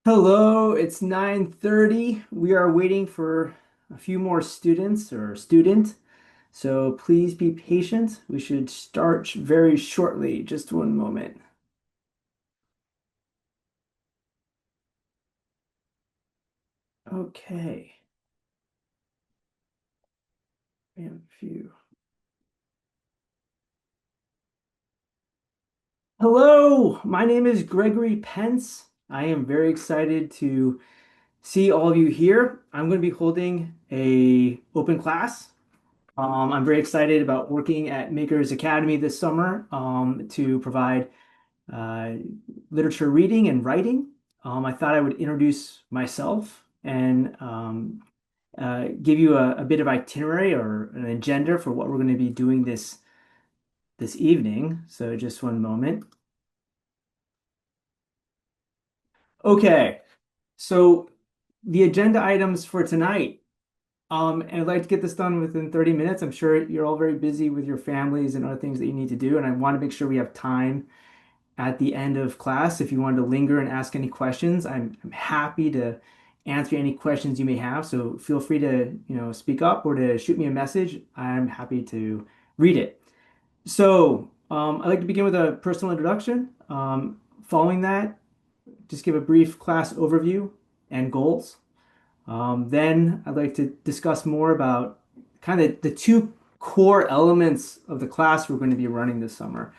Hello, it's 9:30. We are waiting for a few more students or student, so please be patient. We should start very shortly. Just one moment. Okay. We have a few. Hello, my name is Gregory Pence. I am very excited to see all of you here. I'm going to be holding a open class. I'm very excited about working at Makers Academy this summer to provide uh, literature reading and writing. I thought I would introduce myself and give you a bit of itinerary or an agenda for what we're going to be doing this evening. So just one moment. Okay, so the agenda items for tonight. And I'd like to get this done within 30 minutes. I'm sure you're all very busy with your families and other things that you need to do, and I want to make sure we have time at the end of class. If you wanted to linger and ask any questions, I'm happy to answer any questions you may have. So feel free to, speak up or to shoot me a message. I'm happy to read it. So I'd like to begin with a personal introduction. Following that, just give a brief class overview and goals. Then I'd like to discuss more about kind of the two core elements of the class we're going to be running this summer.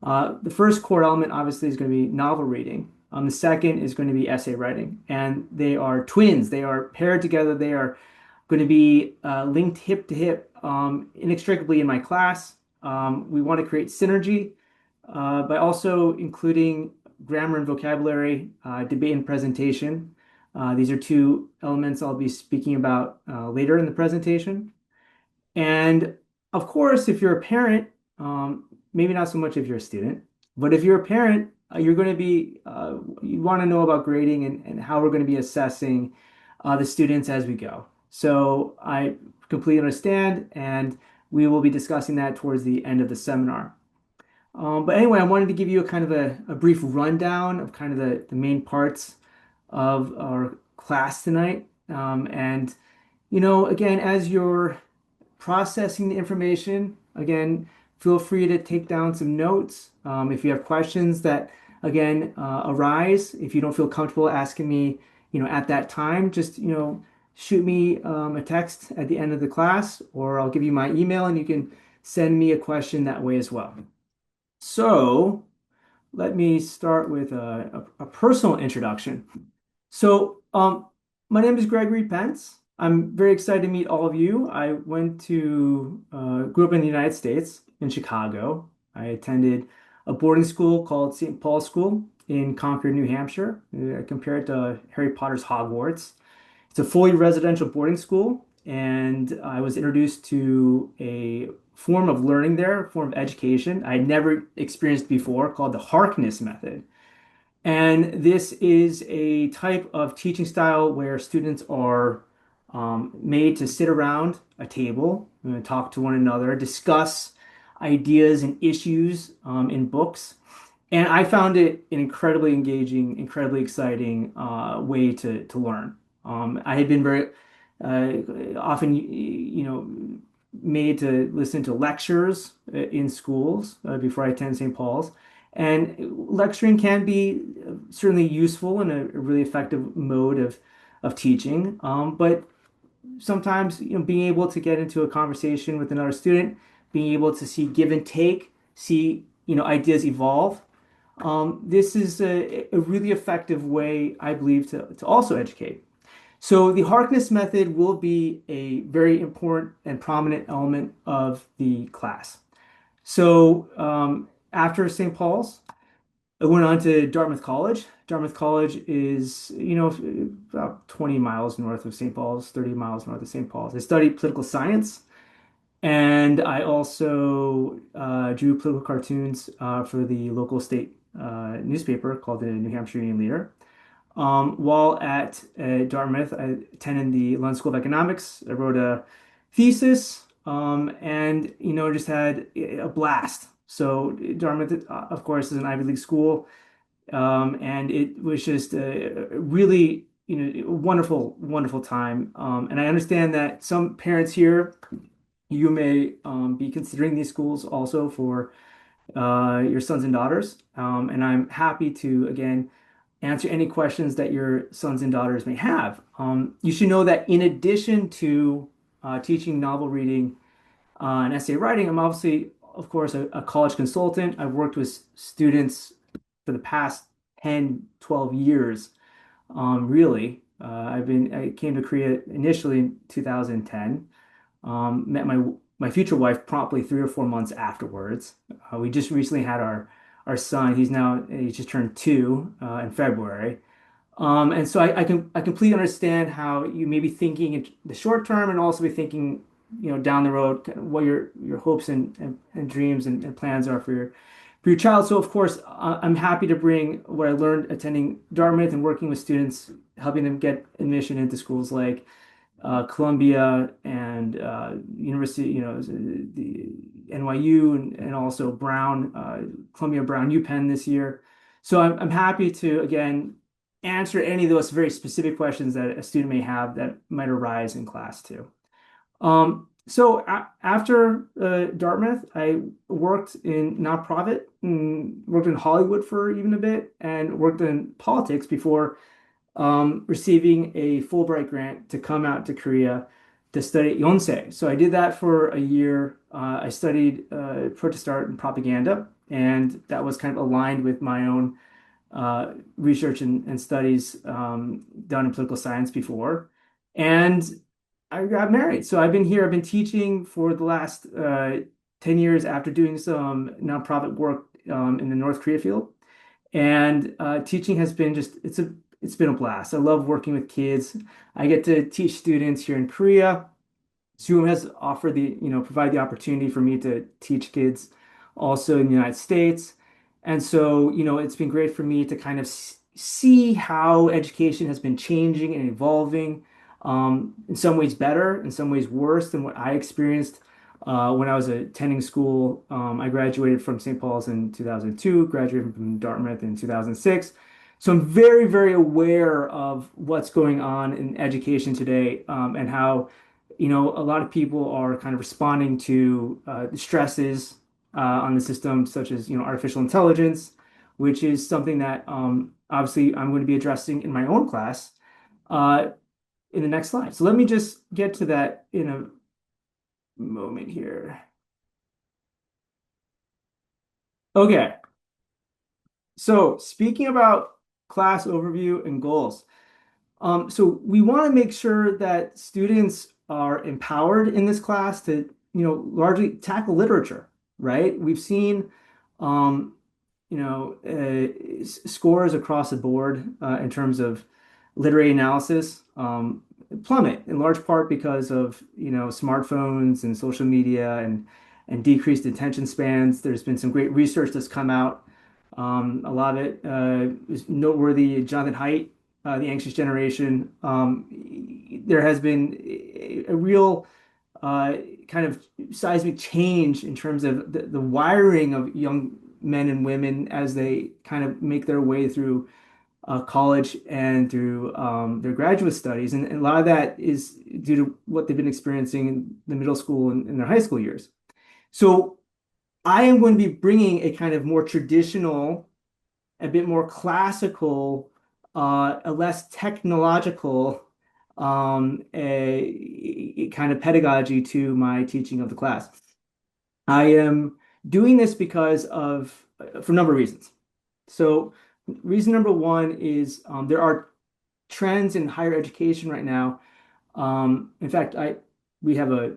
The first core element obviously is going to be novel reading. The second is going to be essay writing, and they are twins. They are paired together. They are going to be linked hip to hip inextricably in my class. We want to create synergy by also including grammar and vocabulary, debate and presentation. These are two elements I'll be speaking about later in the presentation. And of course, if you're a parent, maybe not so much if you're a student, but if you're a parent, you're going to be, you want to know about grading and how we're going to be assessing the students as we go. So I completely understand, and we will be discussing that towards the end of the seminar. But anyway, I wanted to give you a kind of a brief rundown of kind of the main parts of our class tonight. Again, as you're processing the information. Again, feel free to take down some notes. If you have questions that, again, arise, if you don't feel comfortable asking me, at that time, just, shoot me a text at the end of the class, or I'll give you my email and you can send me a question that way as well. So let me start with a personal introduction. So, my name is Gregory Pence. I'm very excited to meet all of you. I grew up in the United States in Chicago. I attended a boarding school called St. Paul's School in Concord, New Hampshire. I compare it to Harry Potter's Hogwarts. It's a fully residential boarding school, and I was introduced to a form of learning there, a form of education I had never experienced before called the Harkness method. And this is a type of teaching style where students are made to sit around a table, talk to one another, discuss ideas and issues in books. And I found it an incredibly engaging, incredibly exciting way to learn. I had been very often, made to listen to lectures in schools before I attended St. Paul's. And lecturing can be certainly useful and a really effective mode of teaching. But sometimes, being able to get into a conversation with another student, being able to see give and take, see, ideas evolve. This is a really effective way, I believe, to also educate. So the Harkness method will be a very important and prominent element of the class. So after St. Paul's, I went on to Dartmouth College. Dartmouth College is, about 20 miles north of St. Paul's, 30 miles north of St. Paul's. I studied political science, and I also drew political cartoons for the local state newspaper called the New Hampshire Union Leader. While at Dartmouth, I attended the London School of Economics. I wrote a thesis, and just had a blast. So Dartmouth, of course, is an Ivy League school. And it was just a really, wonderful, wonderful time. And I understand that some parents here, you may be considering these schools also for your sons and daughters. And I'm happy to, again, answer any questions that your sons and daughters may have. You should know that in addition to teaching novel reading and essay writing, I'm obviously, of course, a college consultant. I've worked with students for the past 10, 12 years, really. I came to Korea initially in 2010. Met my future wife promptly 3 or 4 months afterwards. We just recently had our son. He's just turned 2 in February. And so I completely understand how you may be thinking in the short term and also be thinking, down the road, kind of what your hopes and dreams and plans are for your child. So of course, I'm happy to bring what I learned attending Dartmouth and working with students, helping them get admission into schools like Columbia and University, the NYU and also Brown, Columbia, Brown, UPenn this year. So I'm happy to again answer any of those very specific questions that a student may have that might arise in class too. After Dartmouth, I worked in nonprofit, and worked in Hollywood for even a bit, and worked in politics before receiving a Fulbright grant to come out to Korea to study at Yonsei. So I did that for a year. I studied protest art and propaganda, and that was kind of aligned with my own research and studies done in political science before. And I got married. So I've been here, I've been teaching for the last 10 years after doing some nonprofit work in the North Korea field. And teaching has been it's been a blast. I love working with kids. I get to teach students here in Korea. Zoom has offered provide the opportunity for me to teach kids also in the United States. And so, it's been great for me to kind of see how education has been changing and evolving, in some ways better, in some ways worse than what I experienced when I was attending school. I graduated from St. Paul's in 2002, graduated from Dartmouth in 2006. So I'm very, very aware of what's going on in education today, and how, a lot of people are kind of responding to the stresses on the system, such as, artificial intelligence, which is something that obviously I'm going to be addressing in my own class uh, in the next slide. So let me just get to that in a moment here. Okay. So speaking about class overview and goals. So we want to make sure that students are empowered in this class to, largely tackle literature, right? We've seen, um, scores across the board in terms of literary analysis plummet in large part because of, smartphones and social media and decreased attention spans. There's been some great research that's come out. A lot of it is noteworthy. Jonathan Haidt, The Anxious Generation. There has been a real kind of seismic change in terms of the wiring of young men and women as they kind of make their way through college and through their graduate studies. And a lot of that is due to what they've been experiencing in the middle school and their high school years. So I am going to be bringing a kind of more traditional, a bit more classical, a less technological a kind of pedagogy to my teaching of the class. I am doing this for a number of reasons. So reason number one is there are trends in higher education right now. In fact, we have a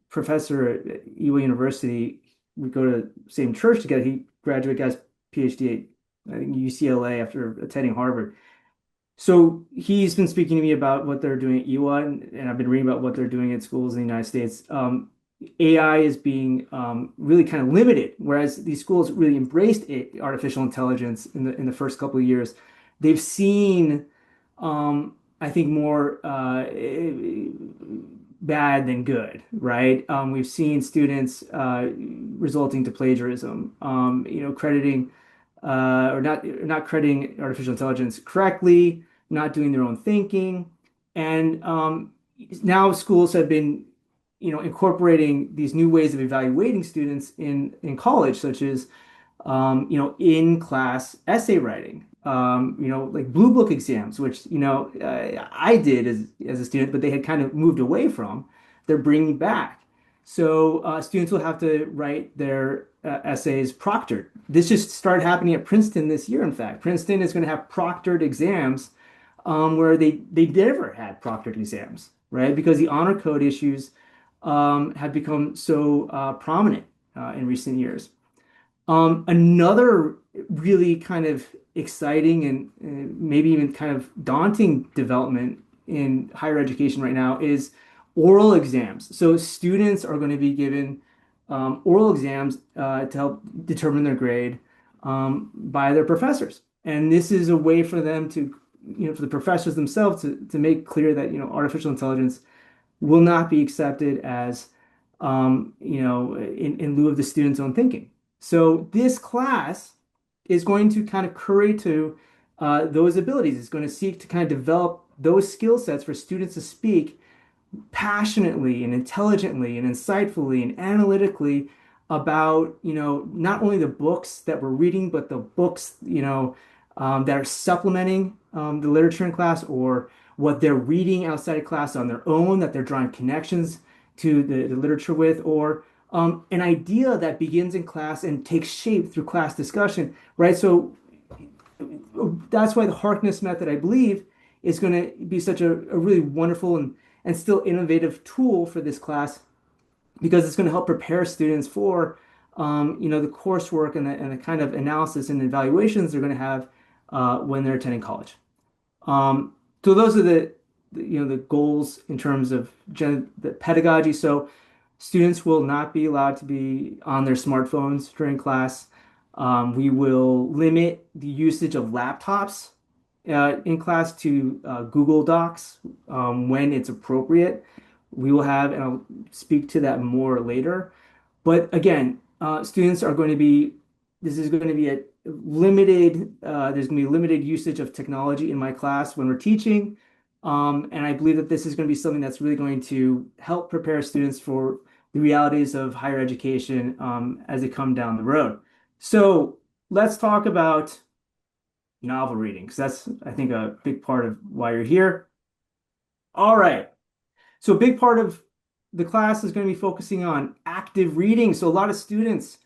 professor at Yale University. We go to the same church together. He graduated, got his PhD at I think UCLA after attending Harvard. So he's been speaking to me about what they're doing at UA, and I've been reading about what they're doing at schools in the United States. AI is being really kind of limited, whereas these schools really embraced artificial intelligence in the first couple of years. They've seen, I think, more bad than good, right? We've seen students resulting to plagiarism, crediting or not crediting artificial intelligence correctly, not doing their own thinking. And now schools have been, incorporating these new ways of evaluating students in college, such as in-class essay writing, like blue book exams, which, I did as a student, but they had kind of moved away from. They're bringing back. So students will have to write their essays proctored. This just started happening at Princeton this year, in fact. Princeton is going to have proctored exams where they never had proctored exams, right? Because the honor code issues have become so prominent in recent years. Another really kind of exciting and maybe even kind of daunting development in higher education right now is oral exams. So students are going to be given oral exams to help determine their grade by their professors. And this is a way for them to, for the professors themselves to make clear that, artificial intelligence will not be accepted as, in lieu of the student's own thinking. So this class is going to kind of curry to those abilities. It's going to seek to kind of develop those skill sets for students to speak passionately and intelligently and insightfully and analytically about, not only the books that we're reading, but the books, that are supplementing the literature in class, or what they're reading outside of class on their own, that they're drawing connections to the literature with, or an idea that begins in class and takes shape through class discussion, right? So that's why the Harkness method, I believe, is going to be such a really wonderful and still innovative tool for this class, because it's going to help prepare students for, the coursework and the kind of analysis and evaluations they're going to have when they're attending college. So those are the goals in terms of the pedagogy. So students will not be allowed to be on their smartphones during class. We will limit the usage of laptops in class to Google Docs when it's appropriate. We will have, and I'll speak to that more later. But again, students are going to be, this is going to be a limited, there's going to be limited usage of technology in my class when we're teaching. And I believe that this is going to be something that's really going to help prepare students for the realities of higher education as they come down the road. So let's talk about novel reading, because that's, I think, a big part of why you're here. All right. So a big part of the class is going to be focusing on active reading. So a lot of students,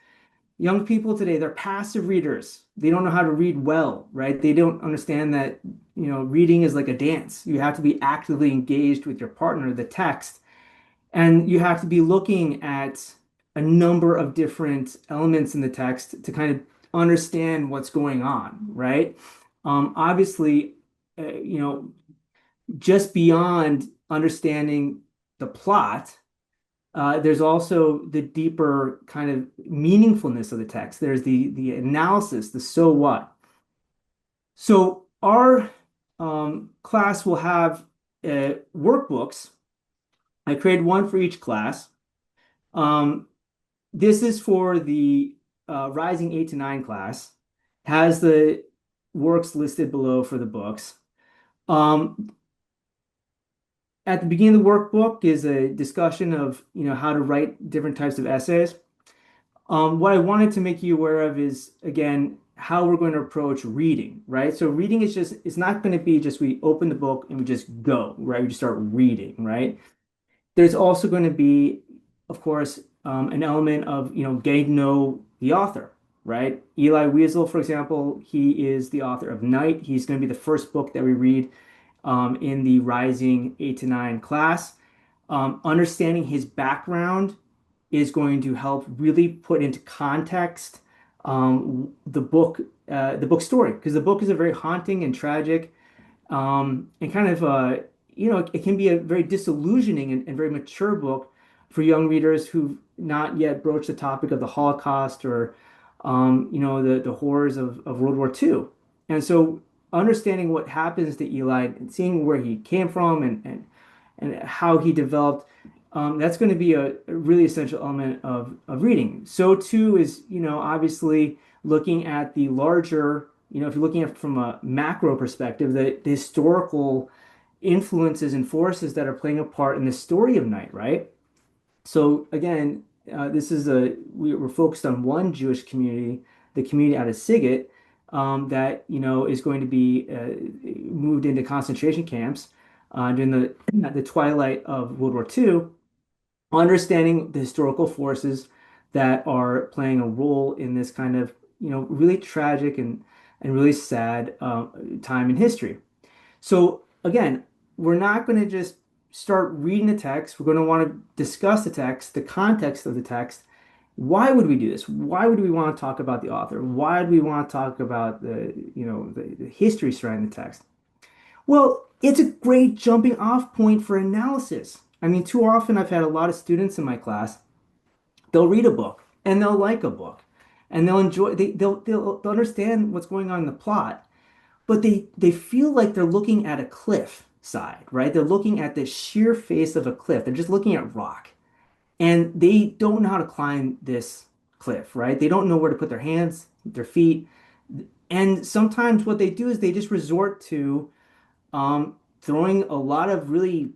young people today, they're passive readers. They don't know how to read well, right? They don't understand that, reading is like a dance. You have to be actively engaged with your partner, the text, and you have to be looking at a number of different elements in the text to kind of understand what's going on, right? Obviously, just beyond understanding the plot, there's also the deeper kind of meaningfulness of the text. There's the analysis, the so what. So our class will have workbooks. I created one for each class. This is for the Rising 8 to 9 class. Has the works listed below for the books. At the beginning of the workbook is a discussion of, how to write different types of essays. What I wanted to make you aware of is, again, how we're going to approach reading, right? So reading is it's not going to be just we open the book and we just go, right? We just start reading, right? There's also going to be, of course, an element of, getting to know the author, right? Eli Wiesel, for example, he is the author of Night. He's going to be the first book that we read in the Rising 8 to 9 class. Understanding his background is going to help really put into context the book story, because the book is a very haunting and tragic and kind of it can be a very disillusioning and very mature book for young readers who've not yet broached the topic of the Holocaust or the horrors of World War II. And so understanding what happens to Eli and seeing where he came from and how he developed, that's going to be a really essential element of reading. So too is, obviously looking at the larger, if you're looking at it from a macro perspective, the historical influences and forces that are playing a part in the story of Knight, right? So again, we're focused on one Jewish community, the community out of Siget, that is going to be moved into concentration camps during the twilight of World War II, understanding the historical forces that are playing a role in this kind of really tragic and really sad time in history. So again, we're not going to just start reading the text. We're going to want to discuss the text, the context of the text. Why would we do this? Why would we want to talk about the author? Why do we want to talk about the history surrounding the text? Well, it's a great jumping off point for analysis. I mean, too often I've had a lot of students in my class, they'll read a book and they'll like a book and they'll enjoy, they'll understand what's going on in the plot, but they feel like they're looking at a cliff side, right? They're looking at the sheer face of a cliff. They're just looking at rock. And they don't know how to climb this cliff, right? They don't know where to put their hands, their feet. And sometimes what they do is they just resort to throwing a lot of really,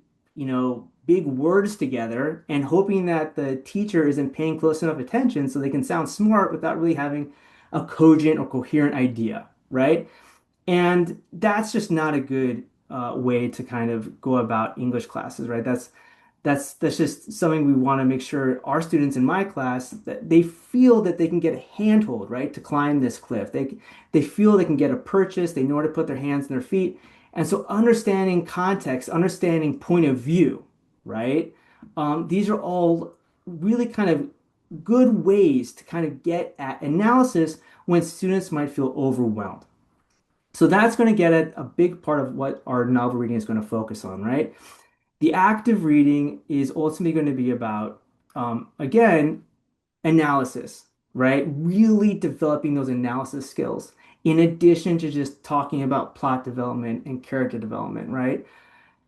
big words together and hoping that the teacher isn't paying close enough attention so they can sound smart without really having a cogent or coherent idea, right? And that's just not a good way to kind of go about English classes, right? That's just something we want to make sure our students in my class that they feel that they can get a handhold, right, to climb this cliff. They feel they can get a purchase, they know where to put their hands and their feet. And so understanding context, understanding point of view, right? These are all really kind of good ways to kind of get at analysis when students might feel overwhelmed. So that's going to get at a big part of what our novel reading is going to focus on, right? The active reading is ultimately going to be about, again, analysis, right? Really developing those analysis skills in addition to just talking about plot development and character development, right?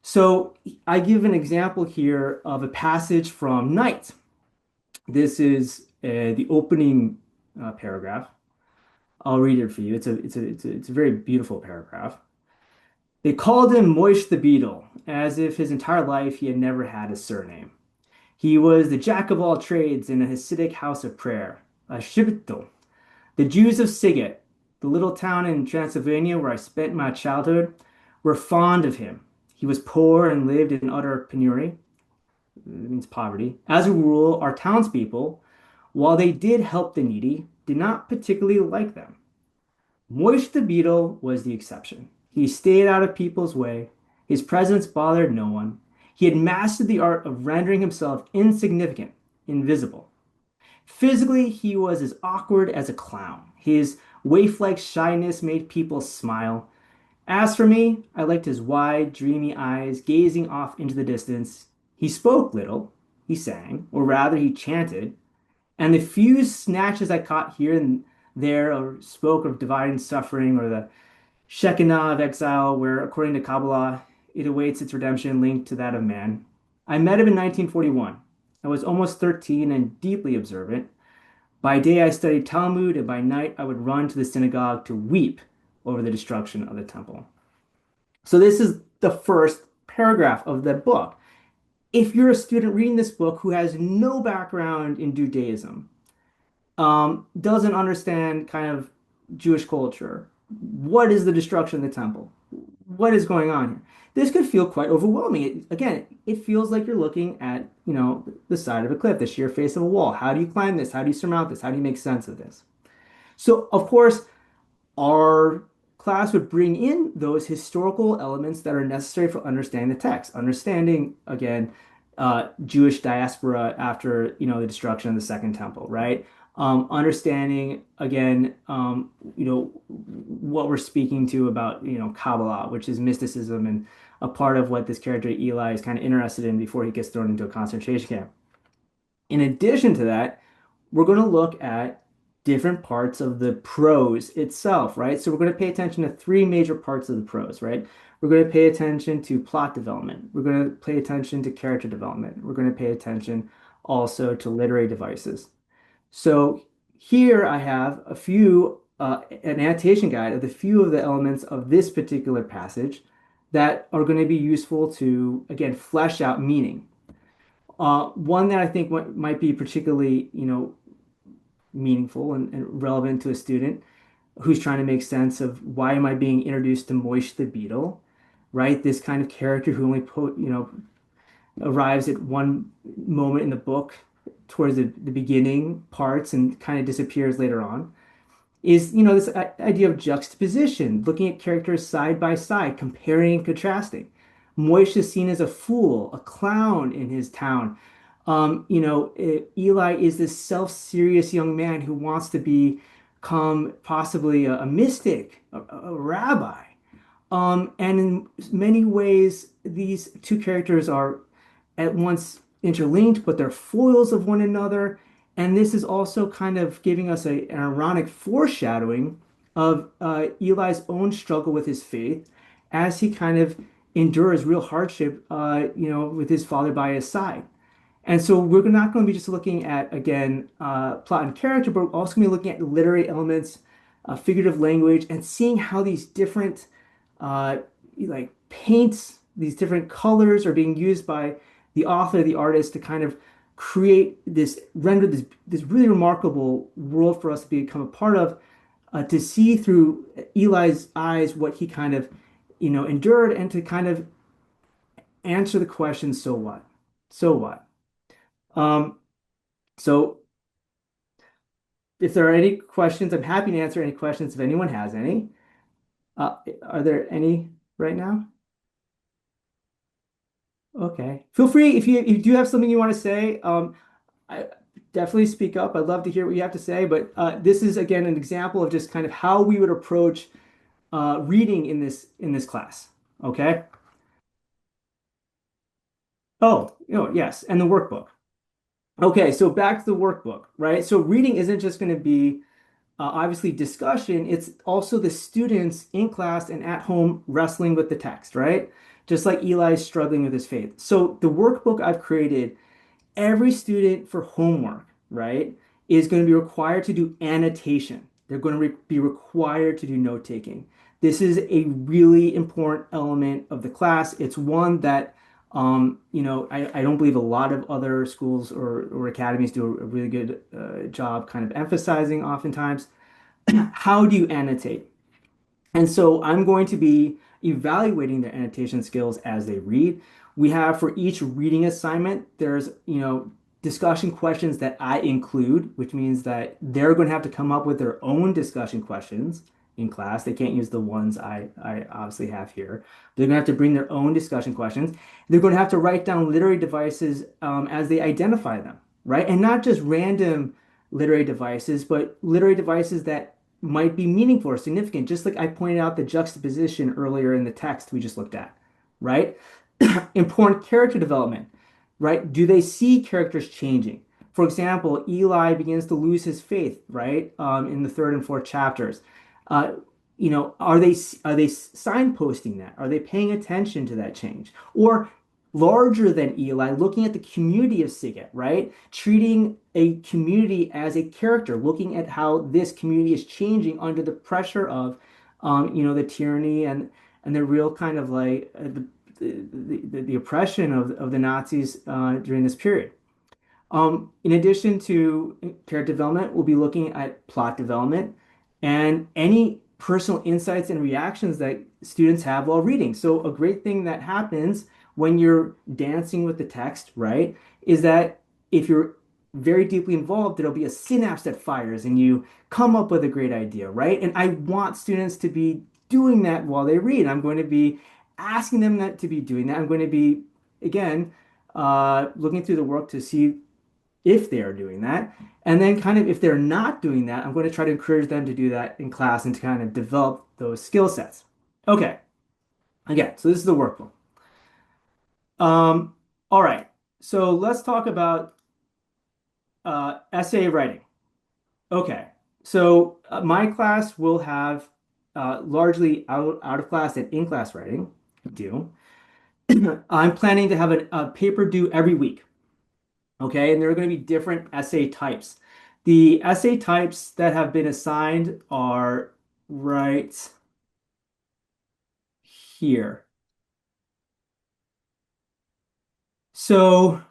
So I give an example here of a passage from Knight. This is the opening paragraph. I'll read it for you. It's a very beautiful paragraph. They called him Moish the Beetle, as if his entire life he had never had a surname. He was the jack of all trades in a Hasidic house of prayer, a shibitl. The Jews of Siget, the little town in Transylvania where I spent my childhood, were fond of him. He was poor and lived in utter penury. It means poverty. As a rule, our townspeople, while they did help the needy, did not particularly like them. Moish the Beetle was the exception. He stayed out of people's way. His presence bothered no one. He had mastered the art of rendering himself insignificant, invisible. Physically, he was as awkward as a clown. His waif-like shyness made people smile. As for me, I liked his wide, dreamy eyes gazing off into the distance. He spoke little. He sang, or rather, he chanted. And the few snatches I caught here and there or spoke of divine suffering or the Shekinah of exile, where, according to Kabbalah, it awaits its redemption linked to that of man. I met him in 1941. I was almost 13 and deeply observant. By day, I studied Talmud, and by night, I would run to the synagogue to weep over the destruction of the temple. So, this is the first paragraph of the book. If you're a student reading this book who has no background in Judaism, doesn't understand kind of Jewish culture, what is the destruction of the temple? What is going on here? This could feel quite overwhelming. Again, it feels like you're looking at, the side of a cliff, the sheer face of a wall. How do you climb this? How do you surmount this? How do you make sense of this? So, of course, our class would bring in those historical elements that are necessary for understanding the text, understanding, again, Jewish diaspora after, the destruction of the Second Temple, right? Understanding again, what we're speaking to about, Kabbalah, which is mysticism and a part of what this character Eli is kind of interested in before he gets thrown into a concentration camp. In addition to that, we're going to look at different parts of the prose itself, right? So we're going to pay attention to three major parts of the prose, right? We're going to pay attention to plot development. We're going to pay attention to character development. We're going to pay attention also to literary devices. So here I have an annotation guide of the few of the elements of this particular passage that are going to be useful to, again, flesh out meaning. One that I think might be particularly, meaningful and relevant to a student who's trying to make sense of why am I being introduced to Moish the beetle, right? This kind of character who only arrives at one moment in the book towards the beginning parts and kind of disappears later on is, this idea of juxtaposition, looking at characters side by side, comparing and contrasting. Moish is seen as a fool, a clown in his town. Eli is this self-serious young man who wants to become possibly a mystic, a rabbi. And in many ways, these two characters are at once interlinked, but they're foils of one another. And this is also kind of giving us an ironic foreshadowing of Eli's own struggle with his faith as he kind of endures real hardship, with his father by his side. And so we're not going to be just looking at, again, plot and character, but we're also going to be looking at literary elements, figurative language, and seeing how these different paints, these different colors are being used by the author, the artist, to kind of render this really remarkable world for us to become a part of, to see through Eli's eyes what he kind of, endured, and to kind of answer the question, so what? So what? So if there are any questions, I'm happy to answer any questions if anyone has any. Are there any right now? Okay. Feel free if you do have something you want to say. I definitely speak up. I'd love to hear what you have to say. But this is again an example of just kind of how we would approach reading in this class. Okay. Oh, yes, and the workbook. Okay, so back to the workbook, right? So reading isn't just going to be obviously discussion, it's also the students in class and at home wrestling with the text, right? Just like Eli's struggling with his faith. So the workbook I've created, every student for homework, right, is going to be required to do annotation. They're going to be required to do note taking. This is a really important element of the class. It's one that I don't believe a lot of other schools or academies do a really good job kind of emphasizing oftentimes. How do you annotate? And so I'm going to be evaluating their annotation skills as they read. We have for each reading assignment, there's, discussion questions that I include, which means that they're going to have to come up with their own discussion questions in class. They can't use the ones I obviously have here. They're going to have to bring their own discussion questions. They're going to have to write down literary devices as they identify them, right? And not just random literary devices, but literary devices that might be meaningful or significant, just like I pointed out the juxtaposition earlier in the text we just looked at, right? Important character development, right? Do they see characters changing? For example, Eli begins to lose his faith, right? In the third and fourth chapters. Uh, are they signposting that? Are they paying attention to that change? Or larger than Eli, looking at the community of Siget, right? Treating a community as a character, looking at how this community is changing under the pressure of, the tyranny and the real kind of the oppression of the Nazis during this period. In addition to character development, we'll be looking at plot development and any personal insights and reactions that students have while reading. So a great thing that happens when you're dancing with the text, right, is that if you're very deeply involved, there'll be a synapse that fires and you come up with a great idea, right? And I want students to be doing that while they read. I'm going to be asking them to be doing that. I'm going to be, again, looking through the work to see if they are doing that. And then kind of if they're not doing that, I'm going to try to encourage them to do that in class and to kind of develop those skill sets. Okay. Again, so this is the workbook. All right. So let's talk about essay writing. Okay. So my class will have largely out of class and in class writing due. I'm planning to have a paper due every week. Okay, and there are going to be different essay types. The essay types that have been assigned are right here. So,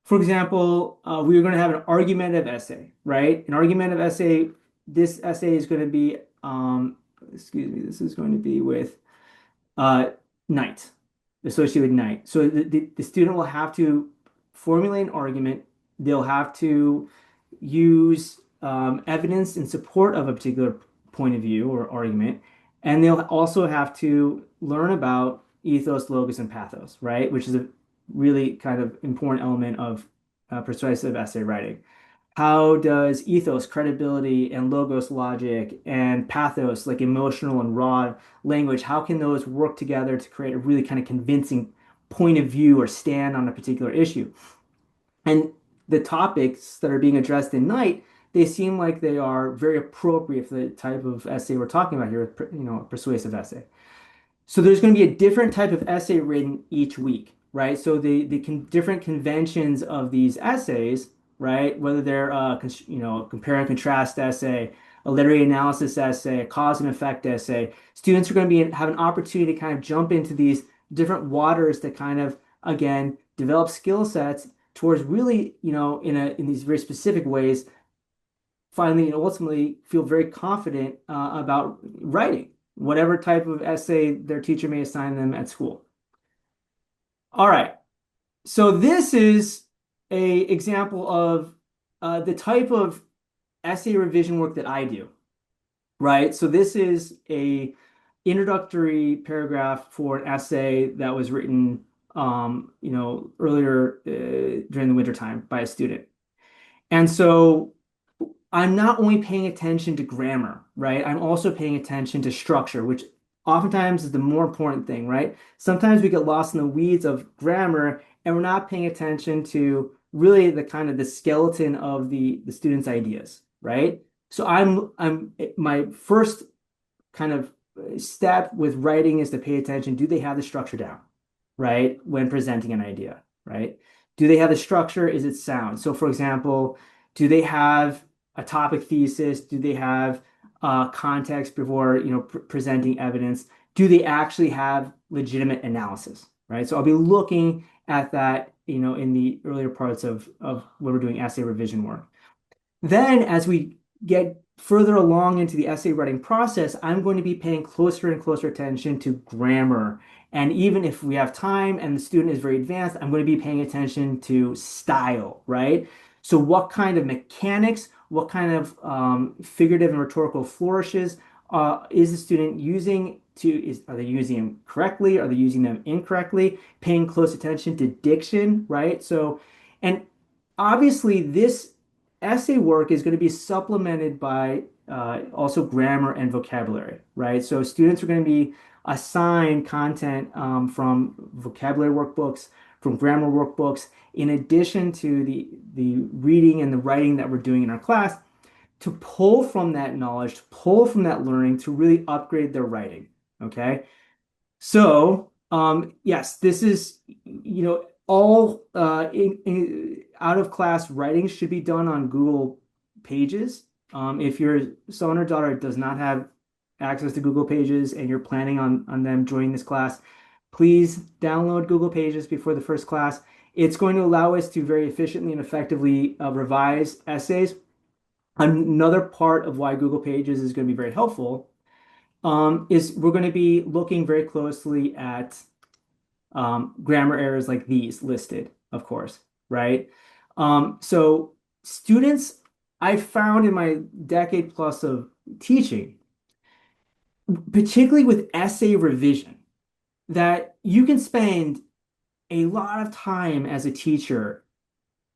for example, we're going to have an argumentative essay, right? An argumentative essay, this essay is going to be, excuse me, this is going to be with uh, night, associated with night. So the student will have to formulate an argument. They'll have to use evidence in support of a particular point of view or argument. And they'll also have to learn about ethos, logos, and pathos, right? Which is a really kind of important element of persuasive essay writing. How does ethos, credibility, and logos, logic, and pathos, like emotional and raw language, how can those work together to create a really kind of convincing point of view or stand on a particular issue? And the topics that are being addressed in Night, they seem like they are very appropriate for the type of essay we're talking about here, a persuasive essay. So there's going to be a different type of essay written each week, right? So the different conventions of these essays, right? Whether they're compare and contrast essay, a literary analysis essay, a cause and effect essay, students are going to have an opportunity to kind of jump into these different waters to kind of again develop skill sets towards really, in these very specific ways, finally and ultimately feel very confident about writing whatever type of essay their teacher may assign them at school. All right. So this is a example of the type of essay revision work that I do, right? So this is a introductory paragraph for an essay that was written, earlier during the winter time by a student. And so I'm not only paying attention to grammar, right? I'm also paying attention to structure, which oftentimes is the more important thing, right? Sometimes we get lost in the weeds of grammar and we're not paying attention to really the kind of the skeleton of the student's ideas, right? So I'm my first kind of step with writing is to pay attention. Do they have the structure down, right? When presenting an idea, right? Do they have the structure? Is it sound? So for example, do they have a topic thesis? Do they have context before presenting evidence? Do they actually have legitimate analysis, right? So I'll be looking at that, in the earlier parts of when we're doing essay revision work. Then as we get further along into the essay writing process, I'm going to be paying closer and closer attention to grammar. And even if we have time and the student is very advanced, I'm going to be paying attention to style, right? So what kind of mechanics, what kind of figurative and rhetorical flourishes is the student using are they using them correctly? Are they using them incorrectly? Paying close attention to diction, right? So, and obviously this essay work is going to be supplemented by also grammar and vocabulary, right? So students are going to be assigned content from vocabulary workbooks, from grammar workbooks, in addition to the reading and the writing that we're doing in our class, to pull from that knowledge, to pull from that learning to really upgrade their writing, okay? So, yes, this is, all out of class writing should be done on Google Pages. If your son or daughter does not have access to Google Pages and you're planning on them joining this class, please download Google Pages before the first class. It's going to allow us to very efficiently and effectively revise essays. Another part of why Google Pages is going to be very helpful is we're going to be looking very closely at grammar errors like these listed, of course, right? So students, I found in my decade plus of teaching, particularly with essay revision, that you can spend a lot of time as a teacher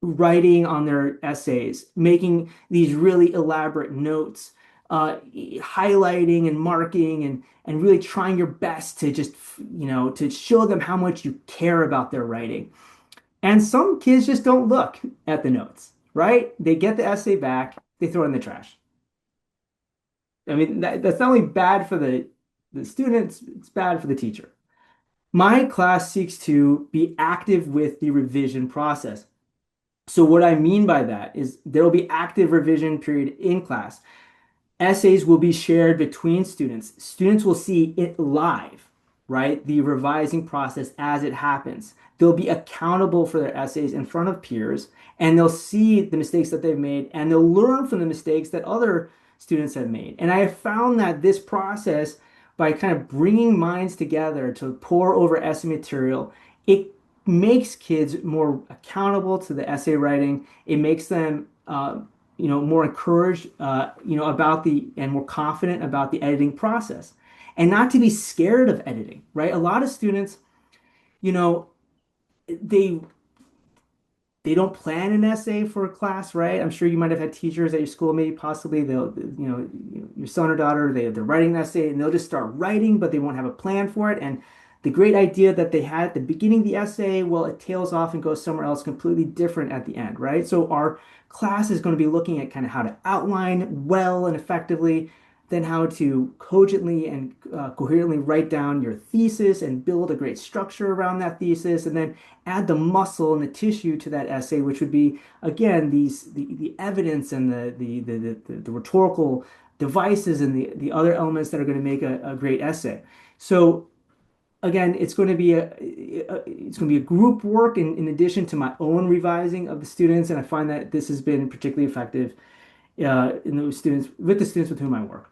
writing on their essays, making these really elaborate notes, highlighting and marking and really trying your best to just, to show them how much you care about their writing. And some kids just don't look at the notes, right? They get the essay back, they throw it in the trash. I mean, that's not only bad for the students, it's bad for the teacher. My class seeks to be active with the revision process. So what I mean by that is there will be active revision period in class. Essays will be shared between students. Students will see it live, right? The revising process as it happens. They'll be accountable for their essays in front of peers, and they'll see the mistakes that they've made, and they'll learn from the mistakes that other students have made. And I have found that this process, by kind of bringing minds together to pour over essay material, it makes kids more accountable to the essay writing. It makes them more encouraged, about and more confident about the editing process, and not to be scared of editing, right? A lot of students, you know, they they don't plan an essay for a class, right? I'm sure you might have had teachers at your school, maybe possibly your son or daughter, they're writing an essay and they'll just start writing, but they won't have a plan for it. And the great idea that they had at the beginning of the essay, well, it tails off and goes somewhere else completely different at the end, right? So our class is going to be looking at kind of how to outline well and effectively, then how to cogently and coherently write down your thesis and build a great structure around that thesis, and then add the muscle and the tissue to that essay, which would be, again, the evidence and the rhetorical devices and the other elements that are going to make a great essay. So again, it's going to be a group work in addition to my own revising of the students, and I find that this has been particularly effective in those students with the students with whom I work.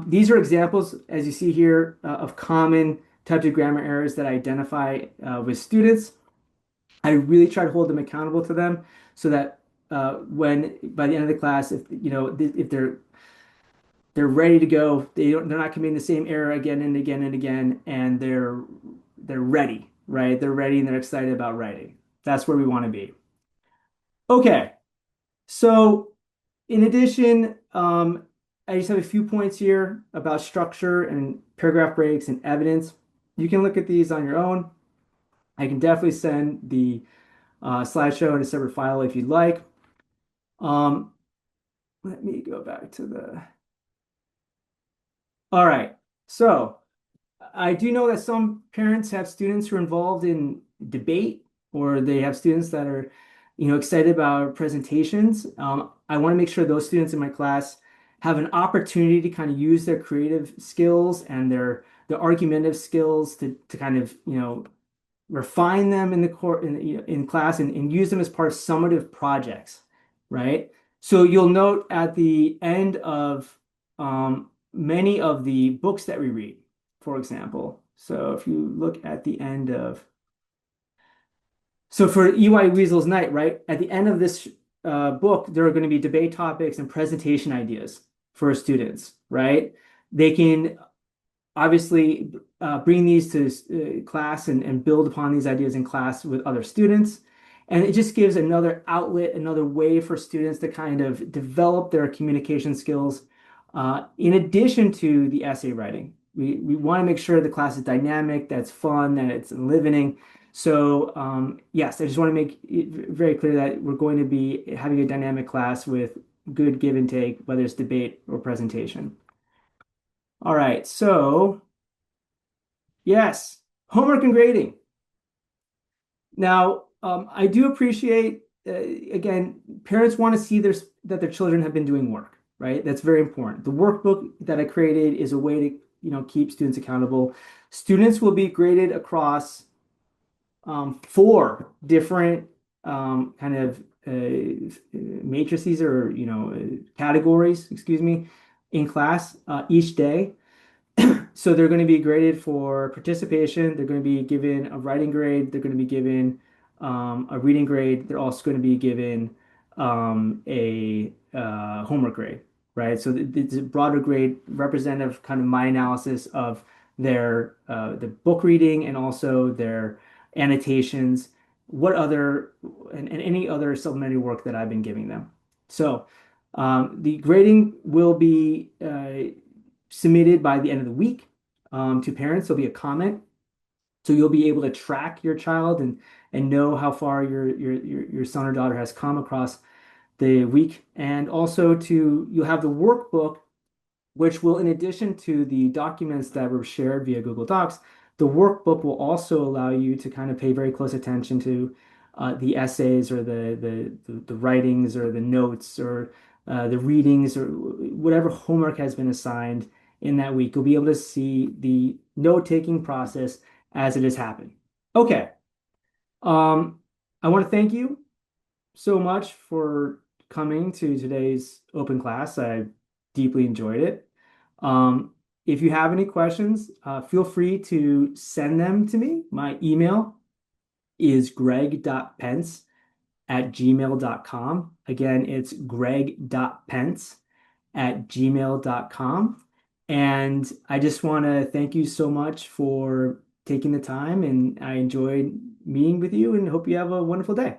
These are examples, as you see here, of common types of grammar errors that I identify with students. I really try to hold them accountable to them so that when by the end of the class, if they're ready to go, they're not committing the same error again and again and again, and they're ready, right? They're ready and they're excited about writing. That's where we want to be. Okay, so in addition, I just have a few points here about structure and paragraph breaks and evidence. You can look at these on your own. I can definitely send the slideshow in a separate file if you'd like. Let me go back to the. All right. So I do know that some parents have students who are involved in debate, or they have students that are, excited about presentations. I want to make sure those students in my class have an opportunity to kind of use their creative skills and their argumentative skills to kind of, refine them in in class and use them as part of summative projects, right? So you'll note at the end of many of the books that we read, for example. So if you look at the end of, so for EY Weasel's Night, right? At the end of this book, there are going to be debate topics and presentation ideas for students, right? They can obviously bring these to class and build upon these ideas in class with other students. And it just gives another outlet, another way for students to kind of develop their communication skills in addition to the essay writing. We want to make sure the class is dynamic, that's fun, that it's enlivening. So yes, I just want to make it very clear that we're going to be having a dynamic class with good give and take, whether it's debate or presentation. All right, so yes, homework and grading. Now, I do appreciate, again, parents want to see that their children have been doing work, right? That's very important. The workbook that I created is a way to, keep students accountable. Students will be graded across 4 different kind of matrices or, categories, excuse me, in class each day. So they're going to be graded for participation. They're going to be given a writing grade. They're going to be given a reading grade. They're also going to be given a homework grade, right? So it's a broader grade representative kind of my analysis of their the book reading and also their annotations, and any other supplementary work that I've been giving them. So the grading will be submitted by the end of the week to parents. There'll be a comment, so you'll be able to track your child and know how far your son or daughter has come across the week. And also you'll have the workbook, which will, in addition to the documents that were shared via Google Docs, the workbook will also allow you to kind of pay very close attention to the essays or the writings or the notes or the readings or whatever homework has been assigned in that week. You'll be able to see the note-taking process as it has happened. Okay. I want to thank you so much for coming to today's open class. I deeply enjoyed it. If you have any questions, feel free to send them to me. My email is greg.pence@gmail.com. Again, it's greg.pence@gmail.com. And I just want to thank you so much for taking the time, and I enjoyed meeting with you and hope you have a wonderful day.